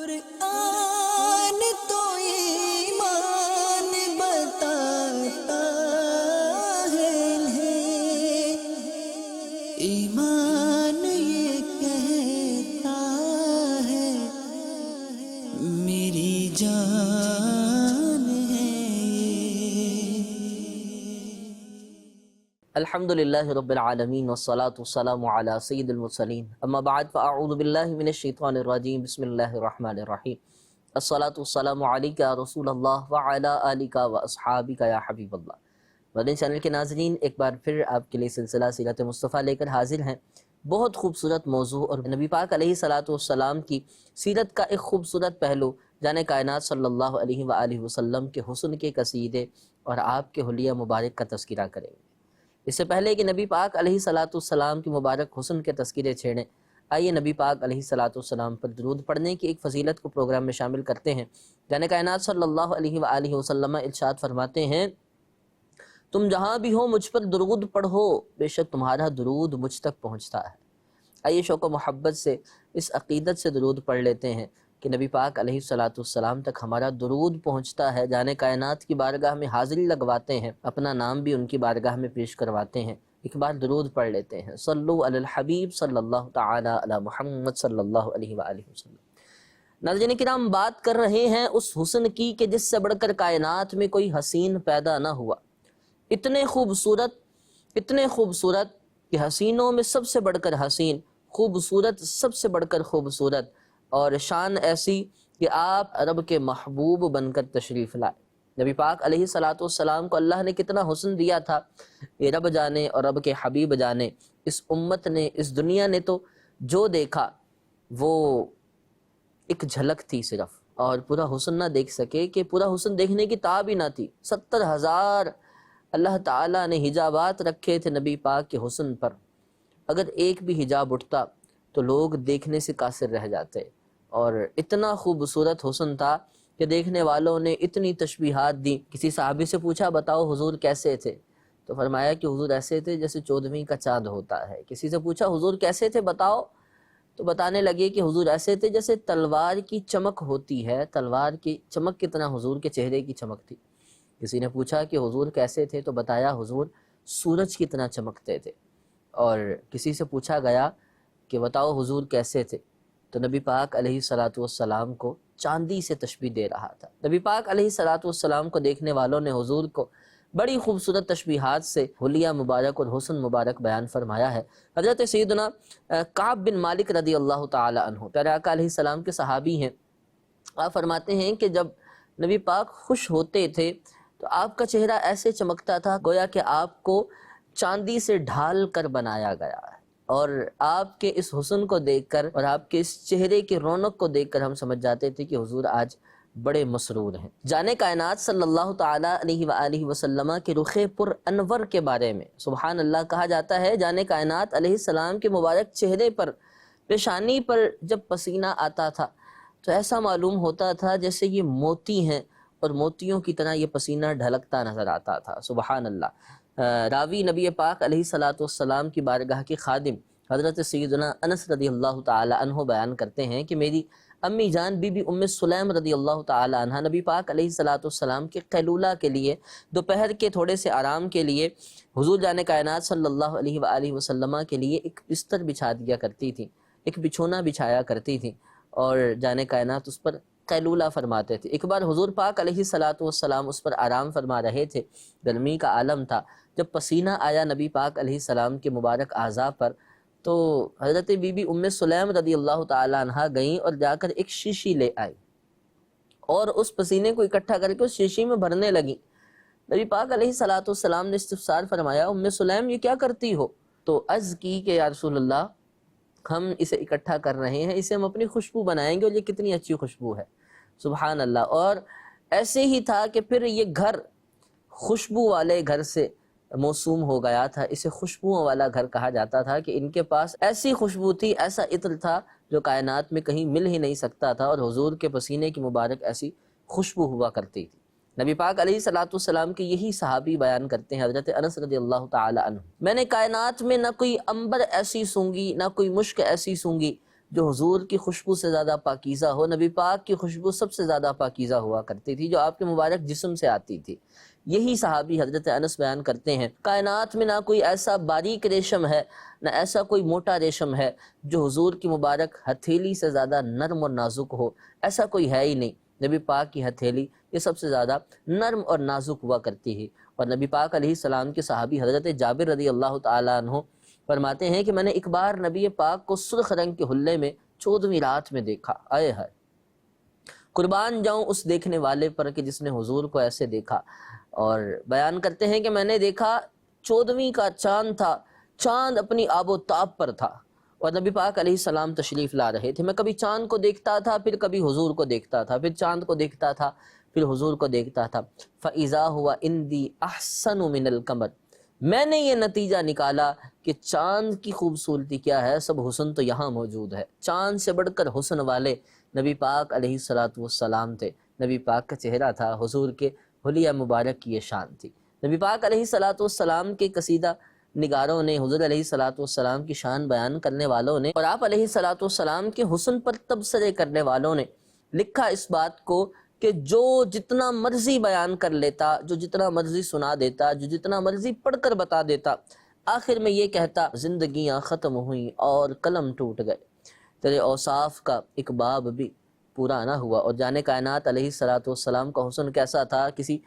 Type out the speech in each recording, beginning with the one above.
قرآن تو ایمان بتاتا ہے انہیں، ایمان یہ کہتا ہے میری جان ہے یہ۔ الحمدللہ رب العالمین والصلاة والسلام علی سید المرسلین، اما بعد فاعوذ باللہ من الشیطان الرجیم، بسم اللہ الرحمن الرحیم۔ الصلاة والسلام علیک یا رسول اللہ وعلی آلک واصحابک یا حبیب اللہ۔ مدنی چینل کے ناظرین، ایک بار پھر آپ کے لیے سلسلہ سیرت مصطفیٰ لے کر حاضر ہیں۔ بہت خوبصورت موضوع اور نبی پاک علیہ السلام کی سیرت کا ایک خوبصورت پہلو، جان کائنات صلی اللہ علیہ وآلہ وسلم کے حسن کے قصیدے اور آپ کے حلیہ مبارک کا تذکرہ کریں گے۔ اس سے پہلے کہ نبی پاک علیہ السلام کی مبارک حسن کے تذکرے چھیڑیں، آئیے نبی پاک علیہ السلام پر درود پڑھنے کی ایک فضیلت کو پروگرام میں شامل کرتے ہیں۔ جان کائنات صلی اللہ علیہ وآلہ وسلم ارشاد فرماتے ہیں، تم جہاں بھی ہو مجھ پر درود پڑھو، بے شک تمہارا درود مجھ تک پہنچتا ہے۔ آئیے شوق و محبت سے اس عقیدت سے درود پڑھ لیتے ہیں کہ نبی پاک علیہ السلام تک ہمارا درود پہنچتا ہے، جانے کائنات کی بارگاہ میں حاضری لگواتے ہیں، اپنا نام بھی ان کی بارگاہ میں پیش کرواتے ہیں۔ ایک بار درود پڑھ لیتے ہیں، صلو علی الحبیب صلی اللہ تعالی علی محمد صلی اللہ علیہ وآلہ وسلم۔ ناظرین کرام، بات کر رہے ہیں اس حسن کی کہ جس سے بڑھ کر کائنات میں کوئی حسین پیدا نہ ہوا۔ اتنے خوبصورت کہ حسینوں میں سب سے بڑھ کر حسین، خوبصورت سب سے بڑھ کر خوبصورت، اور شان ایسی کہ آپ رب کے محبوب بن کر تشریف لائے۔ نبی پاک علیہ السلام کو اللہ نے کتنا حسن دیا تھا، یہ رب جانے اور رب کے حبیب جانے۔ اس امت نے، اس دنیا نے تو جو دیکھا وہ ایک جھلک تھی صرف، اور پورا حسن نہ دیکھ سکے کہ پورا حسن دیکھنے کی تاب ہی نہ تھی۔ 70,000 اللہ تعالیٰ نے حجابات رکھے تھے نبی پاک کے حسن پر، اگر ایک بھی حجاب اٹھتا تو لوگ دیکھنے سے قاصر رہ جاتے، اور اتنا خوبصورت حسن تھا کہ دیکھنے والوں نے اتنی تشبیہات دی۔ کسی صحابی سے پوچھا، بتاؤ حضور کیسے تھے؟ تو فرمایا کہ حضور ایسے تھے جیسے 14ویں کا چاند ہوتا ہے۔ کسی سے پوچھا، حضور کیسے تھے بتاؤ؟ تو بتانے لگے کہ حضور ایسے تھے جیسے تلوار کی چمک ہوتی ہے، تلوار کی چمک کتنا حضور کے چہرے کی چمک تھی۔ کسی نے پوچھا کہ حضور کیسے تھے؟ تو بتایا حضور سورج کتنا چمکتے تھے۔ اور کسی سے پوچھا گیا کہ بتاؤ حضور کیسے تھے؟ تو نبی پاک علیہ السلام کو چاندی سے تشبیہ دے رہا تھا۔ نبی پاک علیہ السلام کو دیکھنے والوں نے حضور کو بڑی خوبصورت تشبیہات سے حلیہ مبارک اور حسن مبارک بیان فرمایا ہے۔ حضرت سیدنا کعب بن مالک رضی اللہ تعالی عنہ پیارے آقا علیہ السلام کے صحابی ہیں۔ آپ فرماتے ہیں کہ جب نبی پاک خوش ہوتے تھے تو آپ کا چہرہ ایسے چمکتا تھا گویا کہ آپ کو چاندی سے ڈھال کر بنایا گیا ہے، اور آپ کے اس حسن کو دیکھ کر اور آپ کے اس چہرے کی رونق کو دیکھ کر ہم سمجھ جاتے تھے کہ حضور آج بڑے مسرور ہیں۔ جانے کائنات صلی اللہ تعالی علیہ وآلہ وسلم کے رخ پر انور کے بارے میں سبحان اللہ کہا جاتا ہے، جانے کائنات علیہ السلام کے مبارک چہرے پر، پیشانی پر جب پسینہ آتا تھا تو ایسا معلوم ہوتا تھا جیسے یہ موتی ہیں، اور موتیوں کی طرح یہ پسینہ ڈھلکتا نظر آتا تھا۔ سبحان اللہ۔ راوی نبی پاک علیہ السلام کی بارگاہ کے خادم حضرت سیدنا انس رضی اللہ تعالی عنہ بیان کرتے ہیں کہ میری امی جان بی بی ام سلیم رضی اللہ تعالی عنہ نبی پاک علیہ السلام کے قیلولہ کے لیے، دوپہر کے تھوڑے سے آرام کے لیے حضور جان کائنات صلی اللہ علیہ وآلہ وسلم کے لیے ایک بستر بچھا دیا کرتی تھی، ایک بچھونا بچھایا کرتی تھی، اور جان کائنات اس پر قیلولہ فرماتے تھے۔ ایک بار حضور پاک علیہ السلام اس پر آرام فرما رہے تھے، گرمی کا عالم تھا، جب پسینہ آیا نبی پاک علیہ السلام کے مبارک اعضاء پر تو حضرت بی بی ام سلیم رضی اللہ تعالی عنہ گئیں اور جا کر ایک شیشی لے آئی اور اس پسینے کو اکٹھا کر کے اس شیشی میں بھرنے لگی۔ نبی پاک علیہ السلام نے استفسار فرمایا، ام سلیم یہ کیا کرتی ہو؟ تو عرض کی کہ یا رسول اللہ، ہم اسے اکٹھا کر رہے ہیں، اسے ہم اپنی خوشبو بنائیں گے، اور یہ کتنی اچھی خوشبو ہے۔ سبحان اللہ۔ اور ایسے ہی تھا کہ پھر یہ گھر خوشبو والے گھر سے موسوم ہو گیا تھا، اسے خوشبوؤں والا گھر کہا جاتا تھا کہ ان کے پاس ایسی خوشبو تھی، ایسا عطر تھا جو کائنات میں کہیں مل ہی نہیں سکتا تھا، اور حضور کے پسینے کی مبارک ایسی خوشبو ہوا کرتی تھی۔ نبی پاک علیہ السلام کے یہی صحابی بیان کرتے ہیں، حضرت انس رضی اللہ تعالی عنہ، میں نے کائنات میں نہ کوئی عنبر ایسی سونگی، نہ کوئی مشک ایسی سونگی جو حضور کی خوشبو سے زیادہ پاکیزہ ہو، نبی پاک کی خوشبو سب سے زیادہ پاکیزہ ہوا کرتی تھی، جو آپ کے مبارک جسم سے آتی تھی۔ یہی صحابی حضرت انس بیان کرتے ہیں، کائنات میں نہ کوئی ایسا باریک ریشم ہے، نہ ایسا کوئی موٹا ریشم ہے جو حضور کی مبارک ہتھیلی سے زیادہ نرم اور نازک ہو، ایسا کوئی ہے ہی نہیں۔ نبی پاک کی ہتھیلی یہ سب سے زیادہ نرم اور نازک ہوا کرتی ہے۔ اور نبی پاک علیہ السلام کے صحابی حضرت جابر رضی اللہ تعالیٰ عنہ فرماتے ہیں کہ میں نے ایک بار نبی پاک کو سرخ رنگ کے حلے میں 14ویں رات میں دیکھا۔ آئے ہائے، قربان جاؤں اس دیکھنے والے پر کہ جس نے حضور کو ایسے دیکھا۔ اور بیان کرتے ہیں کہ میں نے دیکھا 14ویں کا چاند تھا، چاند اپنی آب و تاب پر تھا، اور نبی پاک علیہ السلام تشریف لا رہے تھے۔ میں کبھی چاند کو دیکھتا تھا، پھر کبھی حضور کو دیکھتا تھا، پھر چاند کو دیکھتا تھا، پھر حضور کو دیکھتا تھا۔ فَإِذَا هُوَ عِنْدِي أَحْسَنُ مِنَ الْقَمَرِ، میں نے یہ نتیجہ نکالا کہ چاند کی خوبصورتی کیا ہے، سب حسن تو یہاں موجود ہے۔ چاند سے بڑھ کر حسن والے نبی پاک علیہ السلام تھے، نبی پاک کا چہرہ تھا، حضور کے حلیہ مبارک کی یہ شان تھی۔ نبی پاک علیہ السلام کے قصیدہ نگاروں نے، حضور علیہ السلام کی شان بیان کرنے والوں نے، اور آپ علیہ السلام کے حسن پر تبصرے کرنے والوں نے لکھا اس بات کو کہ جو جتنا مرضی بیان کر لیتا، جو جتنا مرضی سنا دیتا، جو جتنا مرضی پڑھ کر بتا دیتا، آخر میں یہ کہتا زندگیاں ختم ہوئیں اور قلم ٹوٹ گئے، تیرے اوصاف کا ایک باب بھی پورا نہ ہوا۔ اور جانے کائنات علیہ السلام کا حسن کیسا تھا، کسی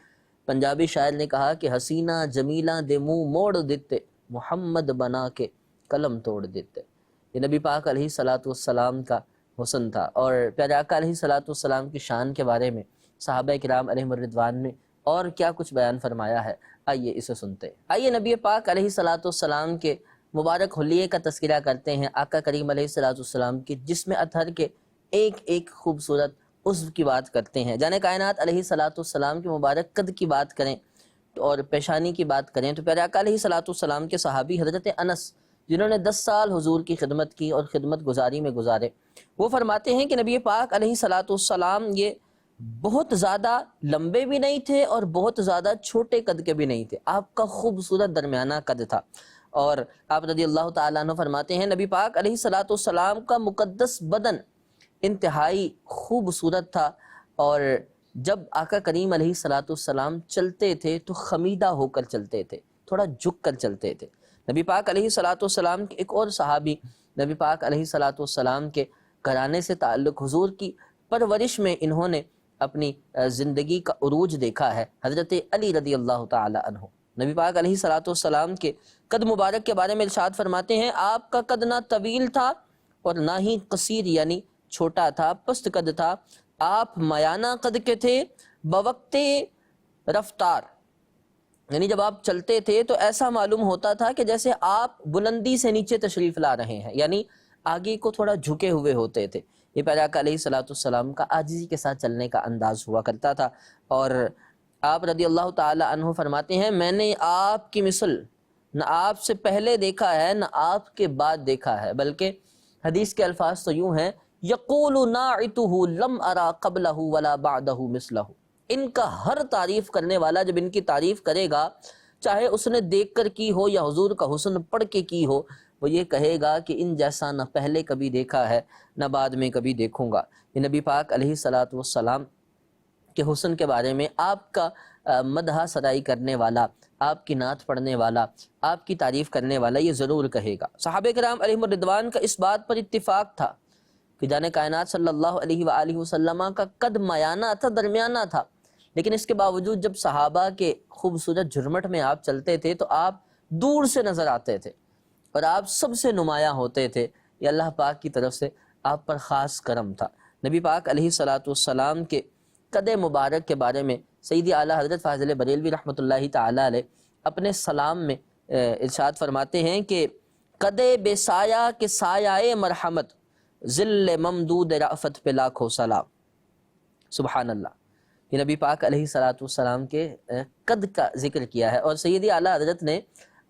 پنجابی شاعر نے کہا کہ حسینہ جمیلہ دے منہ موڑ دیتے، محمد بنا کے قلم توڑ دیتے۔ یہ نبی پاک علیہ السلام کا حسن تھا۔ اور پیارے آقا علیہ السلام کی شان کے بارے میں صحابہ کرام علیہم الرضوان نے اور کیا کچھ بیان فرمایا ہے، آئیے اسے سنتے ہیں۔ آئیے نبی پاک علیہ السلام کے مبارک حلیے کا تذکرہ کرتے ہیں، آقا کریم علیہ السلام کے جسم اطہر کے ایک ایک خوبصورت عضو کی بات کرتے ہیں۔ جانے کائنات علیہ السلام کے مبارک قد کی بات کریں اور پیشانی کی بات کریں تو پیارے آقا علیہ السلام کے صحابی حضرت انس، جنہوں نے 10 سال حضور کی خدمت کی اور خدمت گزاری میں گزارے، وہ فرماتے ہیں کہ نبی پاک علیہ السلام یہ بہت زیادہ لمبے بھی نہیں تھے اور بہت زیادہ چھوٹے قد کے بھی نہیں تھے، آپ کا خوبصورت درمیانہ قد تھا۔ اور آپ رضی اللہ تعالیٰ عنہ فرماتے ہیں نبی پاک علیہ السلام کا مقدس بدن انتہائی خوبصورت تھا، اور جب آقا کریم علیہ السلام چلتے تھے تو خمیدہ ہو کر چلتے تھے، تھوڑا جھک کر چلتے تھے۔ نبی پاک علیہ السلام کے ایک اور صحابی، نبی پاک علیہ السلام کے گھرانے سے تعلق، حضور کی پرورش میں انہوں نے اپنی زندگی کا عروج دیکھا ہے، حضرت علی رضی اللہ تعالی عنہ۔ نبی پاک علیہ السلام کے قد مبارک کے بارے میں ارشاد فرماتے ہیں، آپ کا قد نہ طویل تھا اور نہ ہی قصیر یعنی چھوٹا تھا، پست قد تھا، آپ میانہ قد کے تھے بوقت رفتار، یعنی جب آپ چلتے تھے تو ایسا معلوم ہوتا تھا کہ جیسے آپ بلندی سے نیچے تشریف لا رہے ہیں، یعنی آگے کو تھوڑا جھکے ہوئے ہوتے تھے۔ یہ پیارے آقا علیہ السلام کا عاجزی کے ساتھ چلنے کا انداز ہوا کرتا تھا۔ اور آپ رضی اللہ تعالی عنہ فرماتے ہیں میں نے آپ کی مثل نہ آپ سے پہلے دیکھا ہے نہ آپ کے بعد دیکھا ہے، بلکہ حدیث کے الفاظ تو یوں ہیں، یقول ناعتہ لم ارا قبلہ ولا بعدہ مثلہ، ان کا ہر تعریف کرنے والا جب ان کی تعریف کرے گا، چاہے اس نے دیکھ کر کی ہو یا حضور کا حسن پڑھ کے کی ہو، وہ یہ کہے گا کہ ان جیسا نہ پہلے کبھی دیکھا ہے نہ بعد میں کبھی دیکھوں گا۔ یہ نبی پاک علیہ السلام کے حسن کے بارے میں آپ کا مدح سرائی کرنے والا، آپ کی نعت پڑھنے والا، آپ کی تعریف کرنے والا یہ ضرور کہے گا۔ صحابہ کرام علیہم الرضوان کا اس بات پر اتفاق تھا کہ جانے کائنات صلی اللہ علیہ وآلہ وسلم کا قد میانہ تھا، درمیانہ تھا، لیکن اس کے باوجود جب صحابہ کے خوبصورت جھرمٹ میں آپ چلتے تھے تو آپ دور سے نظر آتے تھے اور آپ سب سے نمایاں ہوتے تھے۔ یہ اللہ پاک کی طرف سے آپ پر خاص کرم تھا۔ نبی پاک علیہ السلام کے قد مبارک کے بارے میں سیدی اعلیٰ حضرت فاضل بریلوی رحمۃ اللہ تعالی علیہ اپنے سلام میں ارشاد فرماتے ہیں کہ قد بے سایہ کے سایہ مرحمت، ذل ممدود رأفت پہ لاکھوں سلام۔ سبحان اللہ، یہ نبی پاک علیہ السلام کے قد کا ذکر کیا ہے، اور سیدی اعلیٰ حضرت نے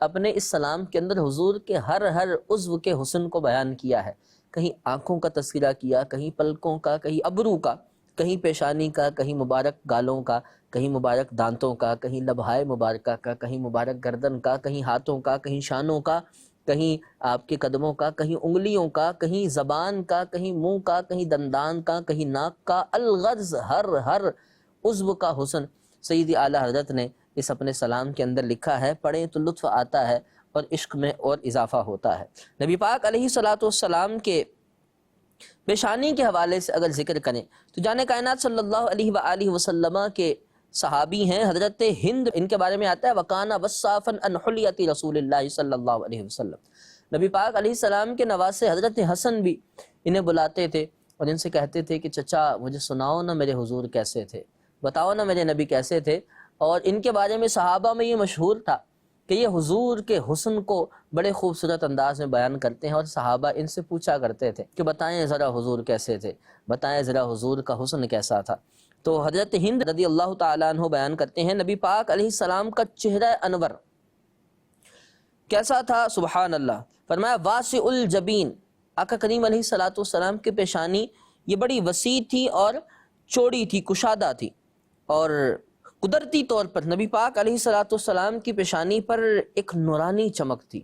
اپنے اس سلام کے اندر حضور کے ہر عضو کے حسن کو بیان کیا ہے۔ کہیں آنکھوں کا تذکرہ کیا، کہیں پلکوں کا، کہیں ابرو کا، کہیں پیشانی کا، کہیں مبارک گالوں کا، کہیں مبارک دانتوں کا، کہیں لبہائے مبارکہ کا، کہیں مبارک گردن کا، کہیں ہاتھوں کا، کہیں شانوں کا، کہیں آپ کے قدموں کا، کہیں انگلیوں کا، کہیں زبان کا، کہیں منہ کا، کہیں دندان کا، کہیں ناک کا، الغرض ہر عضو کا حسن سیدی اعلیٰ حضرت نے اس اپنے سلام کے اندر لکھا ہے۔ پڑھیں تو لطف آتا ہے اور عشق میں اور اضافہ ہوتا ہے۔ نبی پاک علیہ السلام کے پیشانی کے حوالے سے اگر ذکر کریں تو جان کائنات صلی اللہ علیہ وآلہ وسلم کے صحابی ہیں حضرت ہند، ان کے بارے میں آتا ہے وَقَانَ وَصَّافًا عَنْ حُلْيَةِ رسول اللہ صلی اللہ علیہ وسلم۔ نبی پاک علیہ السلام کے نواسے حضرت حسن بھی انہیں بلاتے تھے اور ان سے کہتے تھے کہ چچا مجھے سناؤ نا میرے حضور کیسے تھے، بتاؤ نا میرے نبی کیسے تھے۔ اور ان کے بارے میں صحابہ میں یہ مشہور تھا کہ یہ حضور کے حسن کو بڑے خوبصورت انداز میں بیان کرتے ہیں، اور صحابہ ان سے پوچھا کرتے تھے کہ بتائیں ذرا حضور کیسے تھے، بتائیں ذرا حضور کا حسن کیسا تھا۔ تو حضرت ہند رضی اللہ تعالیٰ عنہ بیان کرتے ہیں نبی پاک علیہ السلام کا چہرہ انور کیسا تھا، سبحان اللہ۔ فرمایا واسع الجبین، آقا کریم علیہ السلام کی پیشانی یہ بڑی وسیع تھی اور چوڑی تھی، کشادہ تھی، اور قدرتی طور پر نبی پاک علیہ السلام کی پیشانی پر ایک نورانی چمک تھی،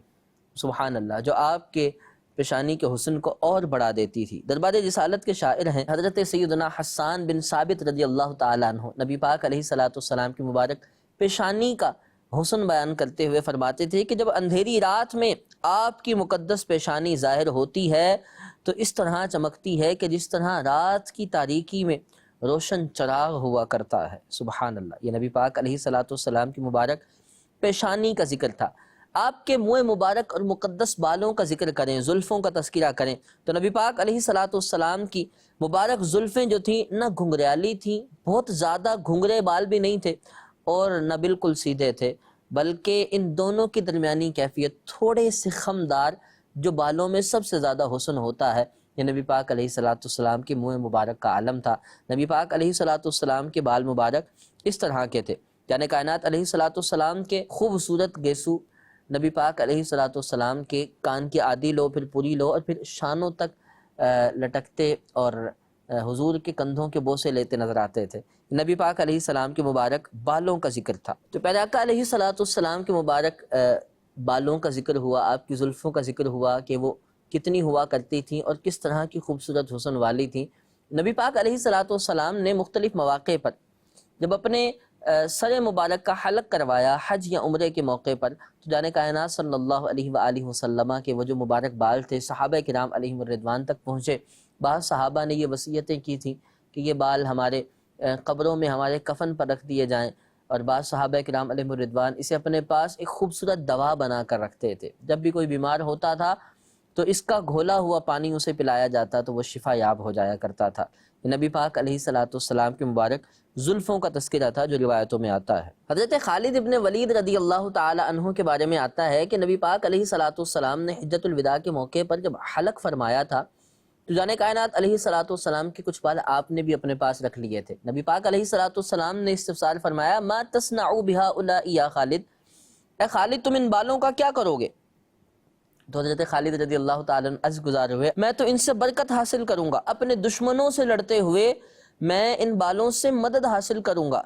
سبحان اللہ، جو آپ کے پیشانی کے حسن کو اور بڑھا دیتی تھی۔ دربار رسالت کے شاعر ہیں حضرت سیدنا حسان بن ثابت رضی اللہ تعالیٰ عنہ، نبی پاک علیہ السلام کی مبارک پیشانی کا حسن بیان کرتے ہوئے فرماتے تھے کہ جب اندھیری رات میں آپ کی مقدس پیشانی ظاہر ہوتی ہے تو اس طرح چمکتی ہے کہ جس طرح رات کی تاریکی میں روشن چراغ ہوا کرتا ہے، سبحان اللہ۔ یہ نبی پاک علیہ السلام کی مبارک پیشانی کا ذکر تھا۔ آپ کے منہ مبارک اور مقدس بالوں کا ذکر کریں، زلفوں کا تذکرہ کریں تو نبی پاک علیہ السلام کی مبارک زلفیں جو تھیں نہ گھنگریالی تھیں، بہت زیادہ گھنگرے بال بھی نہیں تھے اور نہ بالکل سیدھے تھے، بلکہ ان دونوں کی درمیانی کیفیت تھوڑے سے خمدار، جو بالوں میں سب سے زیادہ حسن ہوتا ہے، یہ نبی پاک علیہ السلام کے منہ مبارک کا عالم تھا۔ نبی پاک علیہ السلام کے بال مبارک اس طرح کے تھے، یعنی کائنات علیہ السلام کے خوبصورت گیسو نبی پاک علیہ السلام کے کان کی آدھی لو، پھر پوری لو، اور پھر شانوں تک لٹکتے اور حضور کے کندھوں کے بوسے لیتے نظر آتے تھے۔ نبی پاک علیہ السلام کے مبارک بالوں کا ذکر تھا۔ تو پیارے آقا علیہ السلام کے مبارک بالوں کا ذکر ہوا، آپ کی زلفوں کا ذکر ہوا کہ وہ کتنی ہوا کرتی تھیں اور کس طرح کی خوبصورت حسن والی تھیں۔ نبی پاک علیہ السلام نے مختلف مواقع پر جب اپنے سر مبارک کا حلق کروایا حج یا عمرے کے موقع پر، تو جان کائنات صلی اللہ علیہ وآلہ وسلم کے وہ جو مبارک بال تھے صحابہ کرام علیہم الرضوان تک پہنچے۔ بعض صحابہ نے یہ وصیتیں کی تھیں کہ یہ بال ہمارے قبروں میں ہمارے کفن پر رکھ دیے جائیں، اور بعض صحابہ کرام علیہم الرضوان اسے اپنے پاس ایک خوبصورت دوا بنا کر رکھتے تھے۔ جب بھی کوئی بیمار ہوتا تھا تو اس کا گھولا ہوا پانی اسے پلایا جاتا تو وہ شفا یاب ہو جایا کرتا تھا۔ نبی پاک علیہ السلام کے مبارک زلفوں کا تذکرہ تھا جو روایتوں میں آتا ہے۔ حضرت خالد ابن ولید رضی اللہ تعالی عنہ کے بارے میں آتا ہے کہ نبی پاک علیہ السلام نے حجۃ الوداع کے موقع پر جب حلق فرمایا تھا تو جان کائنات علیہ السلام کے کچھ بال آپ نے بھی اپنے پاس رکھ لیے تھے۔ نبی پاک علیہ السلام نے استفسار فرمایا ما تصنع بهؤلاء یا خالد، اے خالد تم ان بالوں کا کیا کرو گے؟ تو حضرت خالد رضی اللہ تعالیٰ عنہ عرض گزار ہوئے میں تو ان سے برکت حاصل کروں گا، اپنے دشمنوں سے لڑتے ہوئے میں ان بالوں سے مدد حاصل کروں گا۔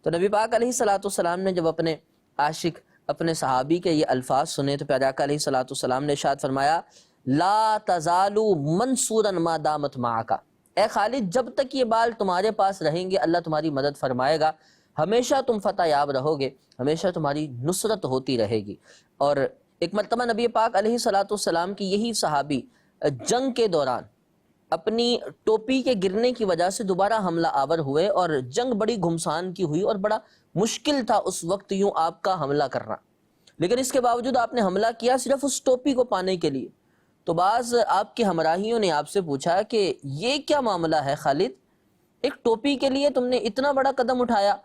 تو نبی پاک علیہ السلام نے جب اپنے عاشق اپنے صحابی کے یہ الفاظ سنے تو پیارے آقا علیہ السلام نے ارشاد فرمایا لا تزالوا منصورا ما دامت معک، اے خالد جب تک یہ بال تمہارے پاس رہیں گے اللہ تمہاری مدد فرمائے گا، ہمیشہ تم فتح یاب رہو گے، ہمیشہ تمہاری نصرت ہوتی رہے گی۔ اور ایک مرتبہ نبی پاک علیہ السلام کی یہی صحابی جنگ کے دوران اپنی ٹوپی کے گرنے کی وجہ سے دوبارہ حملہ آور ہوئے، اور جنگ بڑی گھمسان کی ہوئی اور بڑا مشکل تھا اس وقت یوں آپ کا حملہ کرنا، لیکن اس کے باوجود آپ نے حملہ کیا صرف اس ٹوپی کو پانے کے لیے۔ تو بعض آپ کے ہمراہیوں نے آپ سے پوچھا کہ یہ کیا معاملہ ہے خالد، ایک ٹوپی کے لیے تم نے اتنا بڑا قدم اٹھایا؟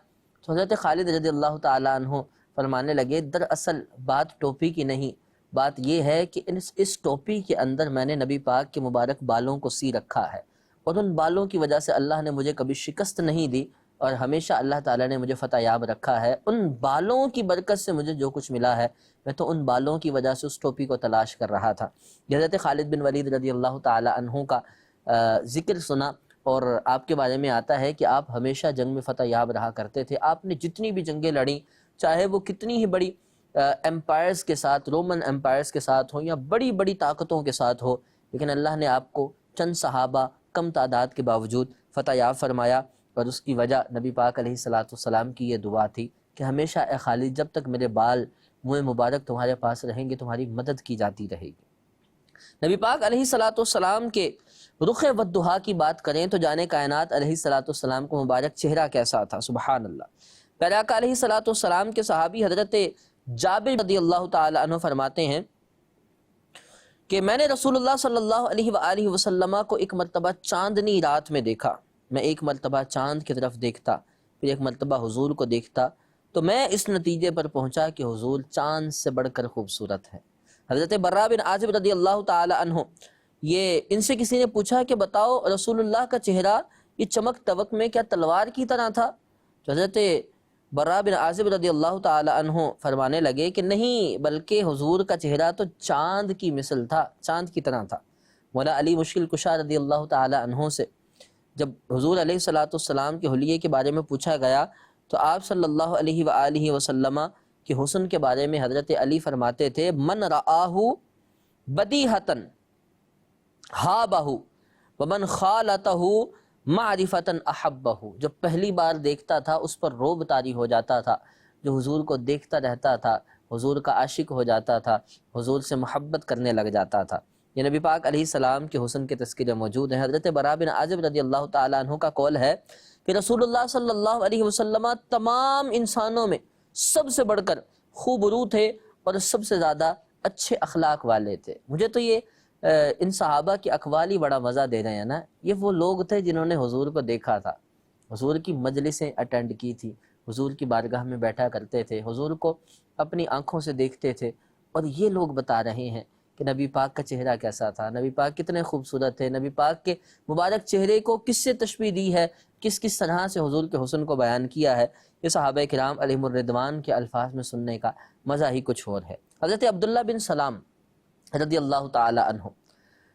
تو حضرت خالد رضی اللہ تعالیٰ عنہ فرمانے لگے دراصل بات ٹوپی کی نہیں، بات یہ ہے کہ اس ٹوپی کے اندر میں نے نبی پاک کے مبارک بالوں کو سی رکھا ہے، اور ان بالوں کی وجہ سے اللہ نے مجھے کبھی شکست نہیں دی اور ہمیشہ اللہ تعالیٰ نے مجھے فتح یاب رکھا ہے۔ ان بالوں کی برکت سے مجھے جو کچھ ملا ہے میں تو ان بالوں کی وجہ سے اس ٹوپی کو تلاش کر رہا تھا۔ حضرت خالد بن ولید رضی اللہ تعالیٰ عنہ کا ذکر سنا، اور آپ کے بارے میں آتا ہے کہ آپ ہمیشہ جنگ میں فتح یاب رہا کرتے تھے۔ آپ نے جتنی بھی جنگیں لڑیں، چاہے وہ کتنی ہی بڑی ایمپائرز کے ساتھ، رومن ایمپائرز کے ساتھ ہوں یا بڑی بڑی طاقتوں کے ساتھ ہو، لیکن اللہ نے آپ کو چند صحابہ کم تعداد کے باوجود فتح یاب فرمایا، اور اس کی وجہ نبی پاک علیہ السلام کی یہ دعا تھی کہ ہمیشہ اے خالد جب تک میرے بال منہ مبارک تمہارے پاس رہیں گے تمہاری مدد کی جاتی رہے گی۔ نبی پاک علیہ السلام کے رخ والضحیٰ کی بات کریں تو جانے کائنات علیہ السلام کو مبارک چہرہ کیسا تھا، سبحان اللہ۔ پیارے آقا علیہ السلام کے صحابی حضرت جابر رضی اللہ تعالی عنہ فرماتے ہیں کہ میں نے رسول اللہ صلی اللہ علیہ وآلہ وسلم کو ایک مرتبہ چاندنی رات میں دیکھا، میں ایک مرتبہ چاند کی طرف دیکھتا، پھر ایک مرتبہ حضور کو دیکھتا، تو میں اس نتیجے پر پہنچا کہ حضور چاند سے بڑھ کر خوبصورت ہے۔ حضرت براء بن عازب رضی اللہ تعالی عنہ، یہ ان سے کسی نے پوچھا کہ بتاؤ رسول اللہ کا چہرہ یہ چمک دمک میں کیا تلوار کی طرح تھا؟ تو حضرت براء بن عازب رضی اللہ تعالی عنہ فرمانے لگے کہ نہیں، بلکہ حضور کا چہرہ تو چاند کی مثل تھا، چاند کی طرح تھا۔ مولا علی مشکل کشا رضی اللہ تعالی عنہ سے جب حضور علیہ السلام کے حلیے کے بارے میں پوچھا گیا تو آپ صلی اللہ علیہ وآلہ وسلم کے حسن کے بارے میں حضرت علی فرماتے تھے من رآہ بدیہتاً ہابہ ومن خالتہ معرفتاً احبہ، جو پہلی بار دیکھتا تھا اس پر روب طاری ہو جاتا تھا، جو حضور کو دیکھتا رہتا تھا حضور کا عاشق ہو جاتا تھا، حضور سے محبت کرنے لگ جاتا تھا۔ یہ نبی پاک علیہ السلام کے حسن کے تذکرے موجود ہیں۔ حضرت براء بن عازب رضی اللہ تعالیٰ عنہ کا قول ہے کہ رسول اللہ صلی اللہ علیہ وسلم تمام انسانوں میں سب سے بڑھ کر خوب رو تھے اور سب سے زیادہ اچھے اخلاق والے تھے۔ مجھے تو یہ ان صحابہ کی اقوال ہی بڑا مزہ دے رہے ہیں نا۔ یہ وہ لوگ تھے جنہوں نے حضور کو دیکھا تھا، حضور کی مجلسیں اٹینڈ کی تھی، حضور کی بارگاہ میں بیٹھا کرتے تھے، حضور کو اپنی آنکھوں سے دیکھتے تھے، اور یہ لوگ بتا رہے ہیں کہ نبی پاک کا چہرہ کیسا تھا، نبی پاک کتنے خوبصورت تھے، نبی پاک کے مبارک چہرے کو کس سے تشبیہ دی ہے، کس کس طرح سے حضور کے حسن کو بیان کیا ہے۔ یہ صحابہ کرام علیہم الرضوان کے الفاظ میں سننے کا مزہ ہی کچھ اور ہے۔ حضرت عبداللہ بن سلام رضی اللہ تعالی عنہ،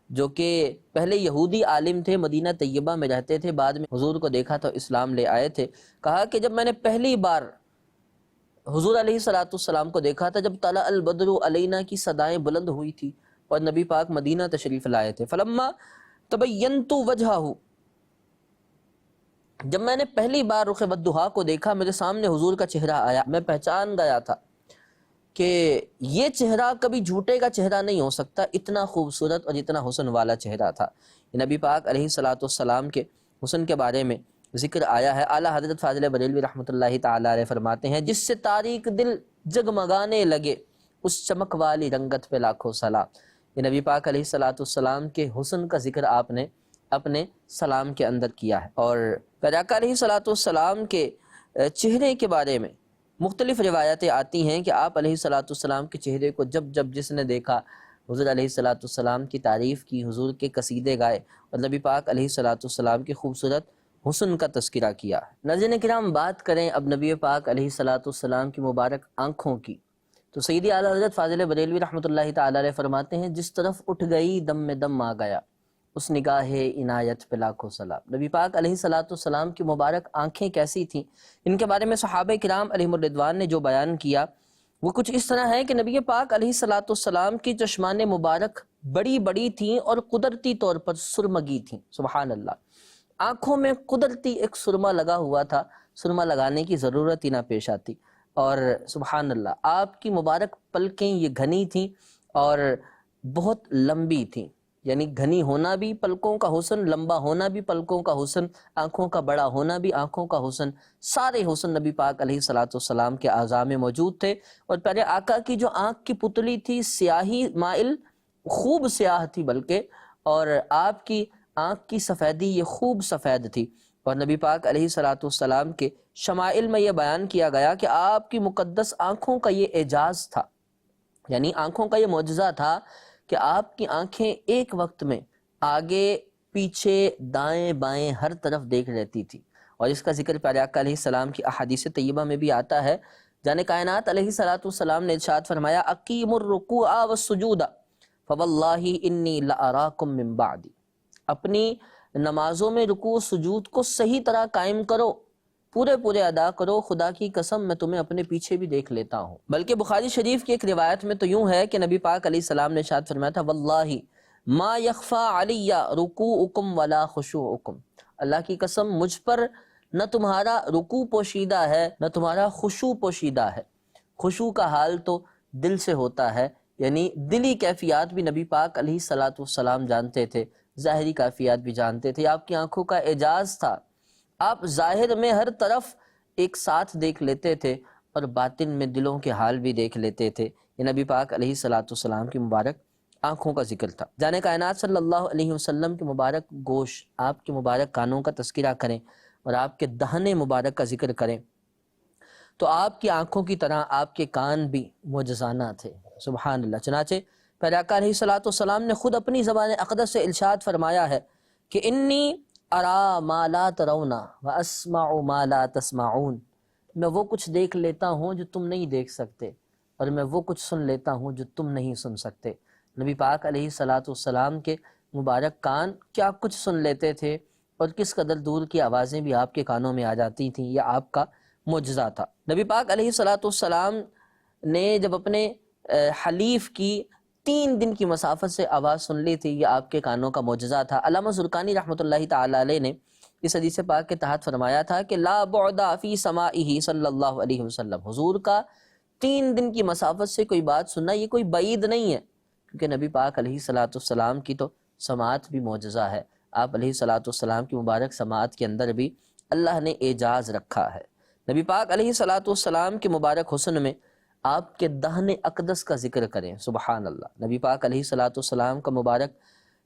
جو کہ پہلے یہودی عالم تھے، مدینہ طیبہ میں رہتے تھے، بعد میں حضور کو دیکھا تو اسلام لے آئے تھے، کہا کہ جب میں نے پہلی بار حضور علیہ السلام کو دیکھا تھا، جب طلع البدر علینا کی صدائیں بلند ہوئی تھی اور نبی پاک مدینہ تشریف لائے تھے، فلما تبینت وجہہ، جب میں نے پہلی بار رخ والضحیٰ کو دیکھا میرے سامنے حضور کا چہرہ آیا، میں پہچان گیا تھا کہ یہ چہرہ کبھی جھوٹے کا چہرہ نہیں ہو سکتا، اتنا خوبصورت اور اتنا حسن والا چہرہ تھا۔ یہ نبی پاک علیہ السلام کے حسن کے بارے میں ذکر آیا ہے۔ اعلیٰ حضرت فاضل بریلوی رحمۃ اللہ تعالی علیہ فرماتے ہیں جس سے تاریک دل جگمگانے لگے اس چمک والی رنگت پہ لاکھوں سلام۔ یہ نبی پاک علیہ السلام کے حسن کا ذکر آپ نے اپنے سلام کے اندر کیا ہے۔ اور پیارے آقا علیہ السلام کے چہرے کے بارے میں مختلف روایتیں آتی ہیں کہ آپ علیہ السلام کے چہرے کو جب جب جس نے دیکھا حضور علیہ السلام کی تعریف کی، حضور کے قصیدے گائے اور نبی پاک علیہ السلام کی خوبصورت حسن کا تذکرہ کیا۔ ناظرین کرام، بات کریں اب نبی پاک علیہ السلام کی مبارک آنکھوں کی، تو سیدی اعلیٰ حضرت فاضل بریلوی رحمۃ اللہ تعالی علیہ فرماتے ہیں جس طرف اٹھ گئی دم میں دم آ گیا اس نگاہ عنایت پہ لاکھوں سلام۔ نبی پاک علیہ السلام کی مبارک آنکھیں کیسی تھیں، ان کے بارے میں صحابہ کرام علیہم الرضوان نے جو بیان کیا وہ کچھ اس طرح ہے کہ نبی پاک علیہ السلام کی چشمان مبارک بڑی بڑی تھیں اور قدرتی طور پر سرمگی تھیں، سبحان اللہ۔ آنکھوں میں قدرتی ایک سرما لگا ہوا تھا، سرما لگانے کی ضرورت ہی نہ پیش آتی، اور سبحان اللہ آپ کی مبارک پلکیں یہ گھنی تھیں اور بہت لمبی تھیں، یعنی گھنی ہونا بھی پلکوں کا حسن، لمبا ہونا بھی پلکوں کا حسن، آنکھوں کا بڑا ہونا بھی آنکھوں کا حسن، سارے حسن نبی پاک علیہ السلام کے اعضاء میں موجود تھے۔ اور پیارے آقا کی جو آنکھ کی پتلی تھی سیاہی مائل، خوب سیاہ تھی بلکہ، اور آپ کی آنکھ کی سفیدی یہ خوب سفید تھی۔ اور نبی پاک علیہ السلام کے شمائل میں یہ بیان کیا گیا کہ آپ کی مقدس آنکھوں کا یہ اعجاز تھا، یعنی آنکھوں کا یہ معجزہ تھا کہ آپ کی آنکھیں ایک وقت میں آگے پیچھے دائیں بائیں ہر طرف دیکھ لیتی تھی۔ اور اس کا ذکر پیارے آقا علیہ السلام کی احادیث طیبہ میں بھی آتا ہے۔ جان کائنات علیہ السلام نے ارشاد فرمایا اقیم الرکوع والسجود فواللہ انی لاراکم من بعدی، اپنی نمازوں میں رکوع و سجود کو صحیح طرح قائم کرو، پورے ادا کرو، خدا کی قسم میں تمہیں اپنے پیچھے بھی دیکھ لیتا ہوں۔ بلکہ بخاری شریف کی ایک روایت میں تو یوں ہے کہ نبی پاک علیہ السلام نے ارشاد فرمایا تھا، واللہ ما یخفا علی رکوعکم ولا خشوعکم، اللہ کی قسم مجھ پر نہ تمہارا رکوع پوشیدہ ہے نہ تمہارا خشوع پوشیدہ ہے۔ خشوع کا حال تو دل سے ہوتا ہے، یعنی دلی کیفیات بھی نبی پاک علیہ الصلاۃ والسلام جانتے تھے، ظاہری کیفیات بھی جانتے تھے۔ آپ کی آنکھوں کا اعجاز تھا، آپ ظاہر میں ہر طرف ایک ساتھ دیکھ لیتے تھے اور باطن میں دلوں کے حال بھی دیکھ لیتے تھے۔ یہ نبی پاک علیہ الصلاۃ والسلام کی مبارک آنکھوں کا ذکر تھا۔ جان کائنات صلی اللہ علیہ وسلم کے مبارک گوش، آپ کے مبارک کانوں کا تذکرہ کریں اور آپ کے دہن مبارک کا ذکر کریں تو آپ کی آنکھوں کی طرح آپ کے کان بھی معجزانہ تھے، سبحان اللہ۔ چنانچہ پیارے آقا علیہ الصلوۃ والسلام نے خود اپنی زبان اقدس سے ارشاد فرمایا ہے کہ انی ارا ما لا ترون واسمع ما لا تسمعون، میں وہ کچھ دیکھ لیتا ہوں جو تم نہیں دیکھ سکتے، اور میں وہ کچھ سن لیتا ہوں جو تم نہیں سن سکتے۔ نبی پاک علیہ الصلوۃ والسلام کے مبارک کان کیا کچھ سن لیتے تھے، اور کس قدر دور کی آوازیں بھی آپ کے کانوں میں آ جاتی تھیں، یہ آپ کا معجزہ تھا۔ نبی پاک علیہ الصلوۃ والسلام نے جب اپنے حلیف کی 3 دن کی مسافت سے آواز سن لی تھی، یہ آپ کے کانوں کا معجزہ تھا۔ علامہ زرقانی رحمۃ اللہ تعالی علیہ نے اس حدیث پاک کے تحت فرمایا تھا کہ لا بعد فی سماعہ صلی اللہ علیہ وسلم، حضور کا 3 دن کی مسافت سے کوئی بات سننا یہ کوئی بعید نہیں ہے، کیونکہ نبی پاک علیہ الصلوۃ والسلام کی تو سماعت بھی معجزہ ہے۔ آپ علیہ الصلوۃ والسلام کی مبارک سماعت کے اندر بھی اللہ نے اعجاز رکھا ہے۔ نبی پاک علیہ الصلوۃ والسلام کے مبارک حسن میں آپ کے دہن اقدس کا ذکر کریں، سبحان اللہ۔ نبی پاک علیہ الصلوۃ والسلام کا مبارک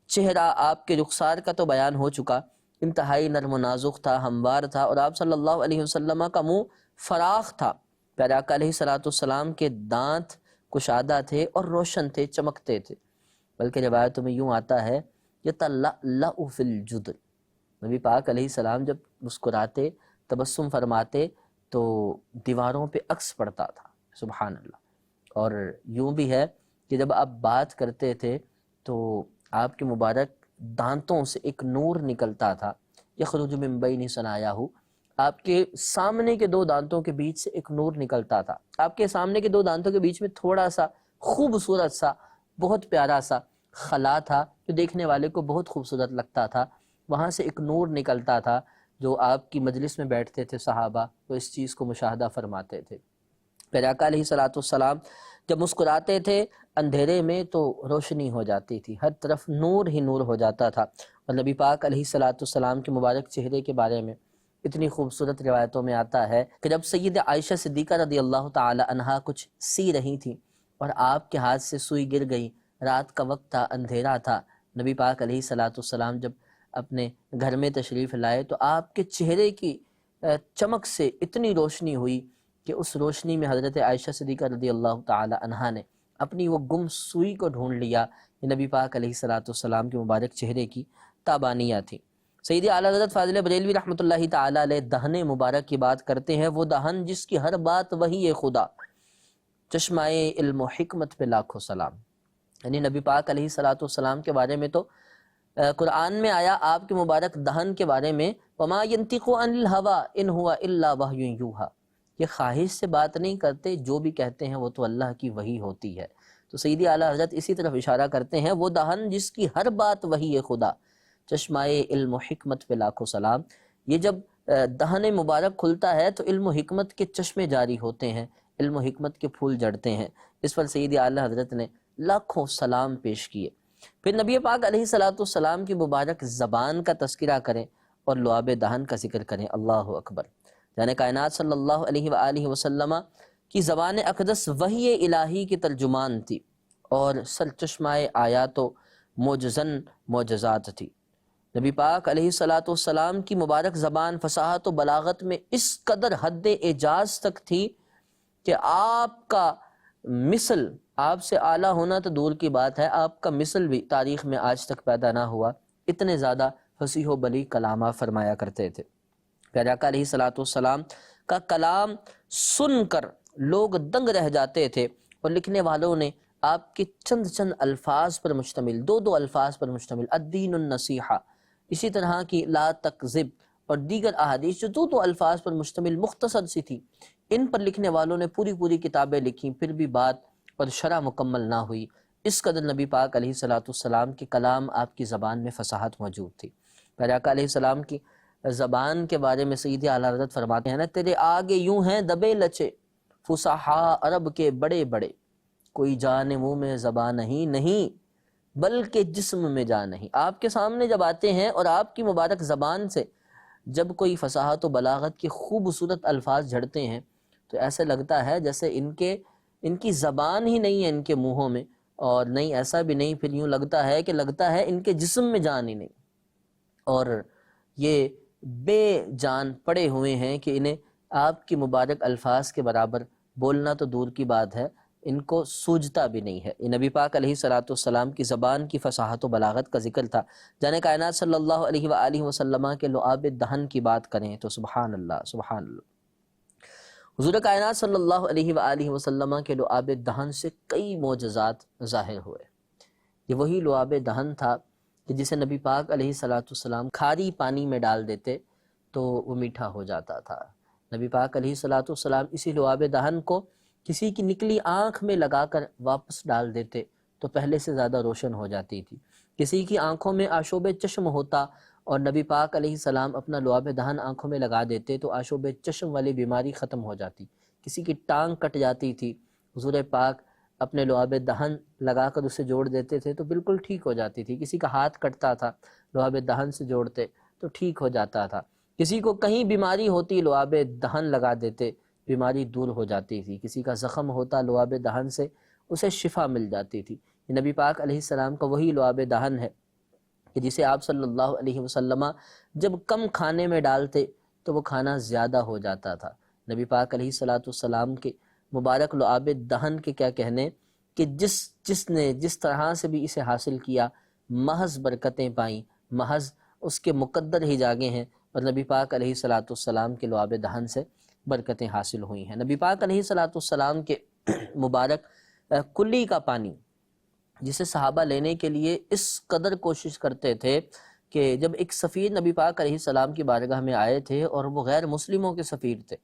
چہرہ، آپ کے رخسار کا تو بیان ہو چکا، انتہائی نرم و نازک تھا، ہموار تھا، اور آپ صلی اللہ علیہ وسلم کا منہ فراخ تھا۔ پیارے آقا علیہ الصلوۃ والسلام کے دانت کشادہ تھے اور روشن تھے، چمکتے تھے، بلکہ روایتوں میں یوں آتا ہے یتلألأ فی الجدر، نبی پاک علیہ السلام جب مسکراتے، تبسم فرماتے تو دیواروں پہ عکس پڑتا تھا، سبحان اللہ۔ اور یوں بھی ہے کہ جب آپ بات کرتے تھے تو آپ کے مبارک دانتوں سے ایک نور نکلتا تھا، یخرج من بین ثنایاہ، آپ کے سامنے کے 2 دانتوں کے بیچ سے ایک نور نکلتا تھا۔ آپ کے سامنے کے 2 دانتوں کے بیچ میں تھوڑا سا خوبصورت سا، بہت پیارا سا خلا تھا جو دیکھنے والے کو بہت خوبصورت لگتا تھا، وہاں سے ایک نور نکلتا تھا۔ جو آپ کی مجلس میں بیٹھتے تھے صحابہ، وہ اس چیز کو مشاہدہ فرماتے تھے۔ پیارے آقا علیہ الصلوۃ والسلام جب مسکراتے تھے اندھیرے میں تو روشنی ہو جاتی تھی، ہر طرف نور ہی نور ہو جاتا تھا۔ اور نبی پاک علیہ الصلوۃ والسلام کے مبارک چہرے کے بارے میں اتنی خوبصورت روایتوں میں آتا ہے کہ جب سید عائشہ صدیقہ رضی اللہ تعالی عنہا کچھ سی رہی تھیں اور آپ کے ہاتھ سے سوئی گر گئی، رات کا وقت تھا، اندھیرا تھا، نبی پاک علیہ الصلوۃ والسلام جب اپنے گھر میں تشریف لائے تو آپ کے چہرے کی چمک سے اتنی روشنی ہوئی کہ اس روشنی میں حضرت عائشہ صدیقہ رضی اللہ تعالی عنہا نے اپنی وہ گم سوئی کو ڈھونڈ لیا۔ یہ نبی پاک علیہ الصلوۃ والسلام کے مبارک چہرے کی تابانیاں تھیں۔ سید اعلیٰ حضرت فاضل بریلوی رحمۃ اللہ تعالی علیہ دہن مبارک کی بات کرتے ہیں، وہ دہن جس کی ہر بات وحی خدا، چشمہ علم و حکمت پہ لاکھوں سلام۔ یعنی نبی پاک علیہ الصلوۃ والسلام کے بارے میں تو قرآن میں آیا آپ کے مبارک دہن کے بارے میں، وما ينطق عن الهوى ان هو الا وحی یوحی، یہ خواہش سے بات نہیں کرتے، جو بھی کہتے ہیں وہ تو اللہ کی وحی ہوتی ہے۔ تو سیدی اعلیٰ حضرت اسی طرف اشارہ کرتے ہیں، وہ دہن جس کی ہر بات وحی خدا، چشمہ علم و حکمت پہ لاکھوں سلام۔ یہ جب دہن مبارک کھلتا ہے تو علم و حکمت کے چشمے جاری ہوتے ہیں، علم و حکمت کے پھول جڑتے ہیں۔ اس پر سیدی اعلیٰ حضرت نے لاکھوں سلام پیش کیے۔ پھر نبی پاک علیہ الصلوۃ والسلام کی مبارک زبان کا تذکرہ کریں اور لعاب دہن کا ذکر کریں، اللہ اکبر۔ یعنی کائنات صلی اللہ علیہ وآلہ وسلم کی زبان اقدس وحی الہی کی ترجمان تھی اور سرچشمہ آیات و معجزن معجزات تھی۔ نبی پاک علیہ الصلوۃ والسلام کی مبارک زبان فصاحت و بلاغت میں اس قدر حد اعجاز تک تھی کہ آپ کا مثل، آپ سے اعلیٰ ہونا تو دور کی بات ہے، آپ کا مثل بھی تاریخ میں آج تک پیدا نہ ہوا، اتنے زیادہ فصیح و بلیغ کلامہ فرمایا کرتے تھے۔ پیارے آقا علیہ الصلوۃ والسلام کا کلام سن کر لوگ دنگ رہ جاتے تھے، اور لکھنے والوں نے آپ کے چند الفاظ پر مشتمل، 2 الفاظ پر مشتمل، الدین النصیحہ، اسی طرح کی لا تکذب اور دیگر احادیث جو دو الفاظ پر مشتمل مختصر سی تھی، ان پر لکھنے والوں نے پوری کتابیں لکھیں، پھر بھی بات اور شرح مکمل نہ ہوئی۔ اس قدر نبی پاک علیہ السلام کے کلام آپ کی زبان میں فصاحت موجود تھی۔ پیارے آقا علیہ السلام کی زبان کے بارے میں سیدی اعلیٰ حضرت فرماتے ہیں نا، تیرے آگے یوں ہیں دبے لچے فصحاء عرب کے بڑے بڑے، کوئی جان منہ میں زبان نہیں بلکہ جسم میں جان نہیں۔ آپ کے سامنے جب آتے ہیں اور آپ کی مبارک زبان سے جب کوئی فصاحت و بلاغت کی خوبصورت الفاظ جھڑتے ہیں تو ایسے لگتا ہے جیسے ان کی زبان ہی نہیں ہے ان کے منہوں میں، اور نہیں ایسا بھی نہیں، پھر یوں لگتا ہے ان کے جسم میں جان ہی نہیں، اور یہ بے جان پڑے ہوئے ہیں کہ انہیں آپ کی مبارک الفاظ کے برابر بولنا تو دور کی بات ہے، ان کو سوجتا بھی نہیں ہے۔ یہ نبی پاک علیہ السلام کی زبان کی فصاحت و بلاغت کا ذکر تھا۔ جانے کائنات صلی اللہ علیہ وآلہ وسلم کے لعاب دہن کی بات کریں تو سبحان اللہ سبحان اللہ۔ حضور کائنات صلی اللہ علیہ وآلہ وسلم کے لعاب دہن سے کئی معجزات ظاہر ہوئے۔ یہ وہی لعاب دہن تھا کہ جسے نبی پاک علیہ السلام کھاری پانی میں ڈال دیتے تو وہ میٹھا ہو جاتا تھا۔ نبی پاک علیہ السلام اسی لعاب دہن کو کسی کی نکلی آنکھ میں لگا کر واپس ڈال دیتے تو پہلے سے زیادہ روشن ہو جاتی تھی۔ کسی کی آنکھوں میں آشوب چشم ہوتا اور نبی پاک علیہ السلام اپنا لعاب دہن آنکھوں میں لگا دیتے تو آشوب چشم والی بیماری ختم ہو جاتی۔ کسی کی ٹانگ کٹ جاتی تھی، حضور پاک اپنے لعاب دہن لگا کر اسے جوڑ دیتے تھے تو بالکل ٹھیک ہو جاتی تھی۔ کسی کا ہاتھ کٹتا تھا، لعاب دہن سے جوڑتے تو ٹھیک ہو جاتا تھا۔ کسی کو کہیں بیماری ہوتی، لعاب دہن لگا دیتے، بیماری دور ہو جاتی تھی۔ کسی کا زخم ہوتا، لعاب دہن سے اسے شفا مل جاتی تھی۔ یہ نبی پاک علیہ السلام کا وہی لعاب دہن ہے کہ جسے آپ صلی اللہ علیہ وسلم جب کم کھانے میں ڈالتے تو وہ کھانا زیادہ ہو جاتا تھا۔ نبی پاک علیہ السلام کے مبارک لعاب دہن کے کیا کہنے کہ جس نے جس طرح سے بھی اسے حاصل کیا محض برکتیں پائیں، محض اس کے مقدر ہی جاگے ہیں، اور نبی پاک علیہ السلام کے لعاب دہن سے برکتیں حاصل ہوئی ہیں۔ نبی پاک علیہ السلام کے مبارک کلی کا پانی جسے صحابہ لینے کے لیے اس قدر کوشش کرتے تھے کہ جب ایک سفیر نبی پاک علیہ السلام کی بارگاہ میں آئے تھے اور وہ غیر مسلموں کے سفیر تھے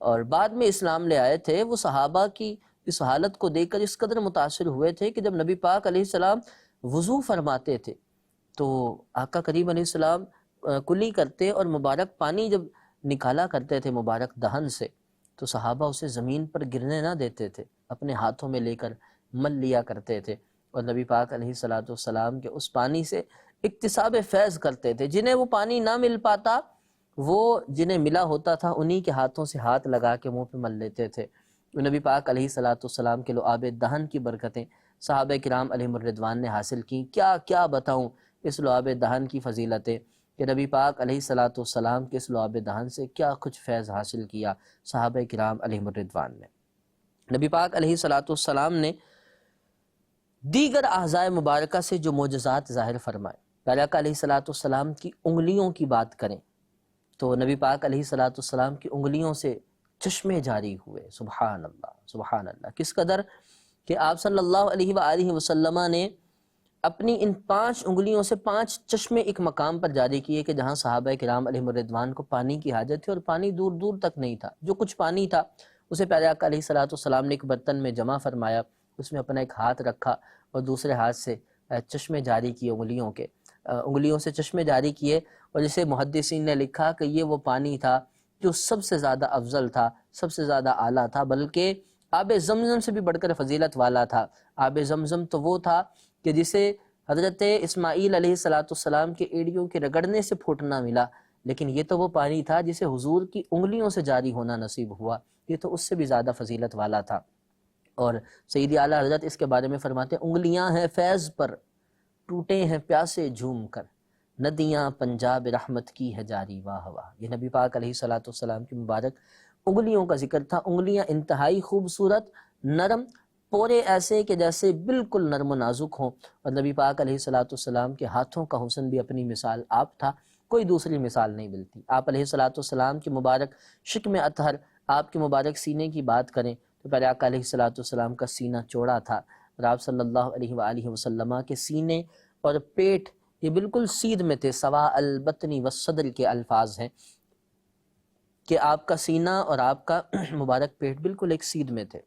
اور بعد میں اسلام لے آئے تھے، وہ صحابہ کی اس حالت کو دیکھ کر اس قدر متاثر ہوئے تھے کہ جب نبی پاک علیہ السلام وضو فرماتے تھے تو آقا کریم علیہ السلام کلی کرتے اور مبارک پانی جب نکالا کرتے تھے مبارک دہن سے تو صحابہ اسے زمین پر گرنے نہ دیتے تھے، اپنے ہاتھوں میں لے کر مل لیا کرتے تھے اور نبی پاک علیہ السلام کے اس پانی سے اکتساب فیض کرتے تھے۔ جنہیں وہ پانی نہ مل پاتا وہ جنہیں ملا ہوتا تھا انہی کے ہاتھوں سے ہاتھ لگا کے منہ پہ مل لیتے تھے۔ نبی پاک علیہ السلام کے لعاب دہن کی برکتیں صحابہ کرام علیہم الرضوان نے حاصل کی۔ کیا بتاؤں اس لعاب دہن کی فضیلتیں کہ نبی پاک علیہ السلام کے اس لعاب دہن سے کیا کچھ فیض حاصل کیا صحابہ کرام علیہم الرضوان نے۔ نبی پاک علیہ السلام نے دیگر اعضاء مبارکہ سے جو معجزات ظاہر فرمائے، پیارے آقا علیہ السلام کی انگلیوں کی بات کریں تو نبی پاک علیہ السلام کی انگلیوں سے چشمے جاری ہوئے۔ سبحان اللہ سبحان اللہ، کس قدر کہ آپ صلی اللہ علیہ وآلہ وسلم نے اپنی ان 5 انگلیوں سے 5 چشمے ایک مقام پر جاری کیے کہ جہاں صحابہ کرام علیہم الرضوان کو پانی کی حاجت تھی اور پانی دور دور تک نہیں تھا۔ جو کچھ پانی تھا اسے پیارے آقا علیہ السلام نے ایک برتن میں جمع فرمایا، اس میں اپنا ایک ہاتھ رکھا اور دوسرے ہاتھ سے چشمے جاری کیے، انگلیوں سے چشمے جاری کیے، اور جسے محدثین نے لکھا کہ یہ وہ پانی تھا جو سب سے زیادہ افضل تھا، سب سے زیادہ اعلیٰ تھا، بلکہ آب زمزم سے بھی بڑھ کر فضیلت والا تھا۔ آب زمزم تو وہ تھا کہ جسے حضرت اسماعیل علیہ السلام کے ایڑیوں کے رگڑنے سے پھوٹنا ملا، لیکن یہ تو وہ پانی تھا جسے حضور کی انگلیوں سے جاری ہونا نصیب ہوا، یہ تو اس سے بھی زیادہ فضیلت والا تھا۔ اور سیدی اعلیٰ حضرت اس کے بارے میں فرماتے ہیں، انگلیاں ہیں فیض پر ٹوٹے ہیں پیاسے جھوم کر، ندیاں پنجاب رحمت کی ہے جاری واہ واہ۔ یہ نبی پاک علیہ السلام کی مبارک انگلیوں کا ذکر تھا۔ انگلیاں انتہائی خوبصورت، نرم، پورے ایسے کہ جیسے بالکل نرم و نازک ہوں، اور نبی پاک علیہ السلام کے ہاتھوں کا حسن بھی اپنی مثال آپ تھا، کوئی دوسری مثال نہیں ملتی۔ آپ علیہ السلام کی مبارک شکم اطہر، آپ کے مبارک سینے کی بات کریں تو پیارے آقا علیہ السلام کا سینہ چوڑا تھا، اور آپ صلی اللہ علیہ وآلہ وسلم کے سینے اور پیٹ یہ بالکل سیدھ میں تھے، سوا البطنی والصدر کے الفاظ ہیں کہ آپ کا سینہ اور آپ کا مبارک پیٹ بالکل ایک سیدھ میں تھے،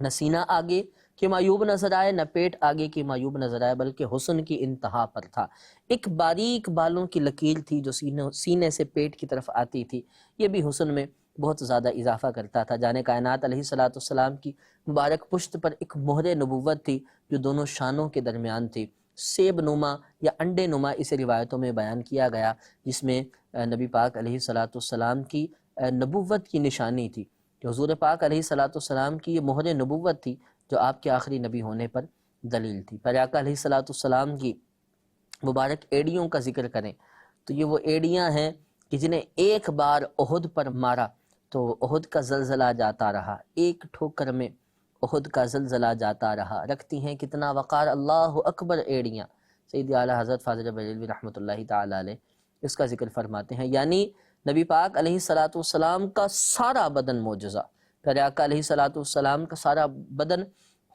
نہ سینہ آگے کہ معیوب نظر آئے، نہ پیٹ آگے کی معیوب نظر آئے، بلکہ حسن کی انتہا پر تھا۔ ایک باریک بالوں کی لکیر تھی جو سینے سے پیٹ کی طرف آتی تھی، یہ بھی حسن میں بہت زیادہ اضافہ کرتا تھا۔ جان کائنات علیہ السلام کی مبارک پشت پر ایک مہر نبوت تھی جو دونوں شانوں کے درمیان تھی، سیب نما یا انڈے نما اسے روایتوں میں بیان کیا گیا، جس میں نبی پاک علیہ السلام کی نبوت کی نشانی تھی کہ حضور پاک علیہ السلام کی یہ مہر نبوت تھی جو آپ کے آخری نبی ہونے پر دلیل تھی۔ پیارے آقا علیہ السلام کی مبارک ایڑیوں کا ذکر کریں تو یہ وہ ایڑیاں ہیں کہ جنہیں ایک بار احد پر مارا تو احد کا زلزلہ جاتا رہا، ایک ٹھوکر میں احد کا زلزلہ جاتا رہا، رکھتی ہیں کتنا وقار، اللہ اکبر ایڑیاں۔ سید اعلیٰ حضرت فاضل بریلوی رحمۃ اللہ تعالی علیہ اس کا ذکر فرماتے ہیں، یعنی نبی پاک علیہ السلام کا سارا بدن معجزہ، پیارے آقا علیہ السلام کا سارا بدن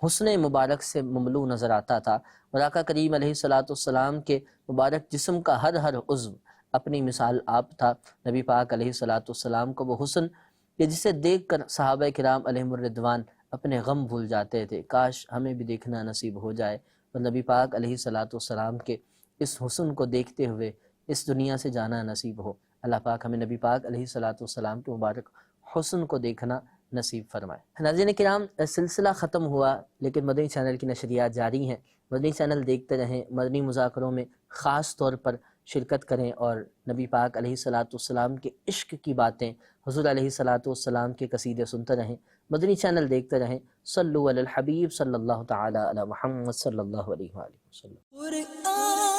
حسن مبارک سے مملو نظر آتا تھا، اور آقا کریم علیہ السلام کے مبارک جسم کا ہر عضو اپنی مثال آپ تھا۔ نبی پاک علیہ السلام کو وہ حسن کہ جسے دیکھ کر صحابہ کرام علیہم الرضوان اپنے غم بھول جاتے تھے، کاش ہمیں بھی دیکھنا نصیب ہو جائے، اور نبی پاک علیہ السلام کے اس حسن کو دیکھتے ہوئے اس دنیا سے جانا نصیب ہو۔ اللہ پاک ہمیں نبی پاک علیہ السلام کے مبارک حسن کو دیکھنا نصیب فرمائے۔ ناظرین کرام، سلسلہ ختم ہوا لیکن مدنی چینل کی نشریات جاری ہیں، مدنی چینل دیکھتے رہیں، مدنی مذاکروں میں خاص طور پر شرکت کریں اور نبی پاک علیہ السلام کے عشق کی باتیں، حضور علیہ السلام کے قصیدے سنتے رہیں، مدنی چینل دیکھتے رہیں۔ صلو علی الحبیب صلی اللہ تعالی علی محمد صلی اللہ علیہ وآلہ وسلم۔ قرآن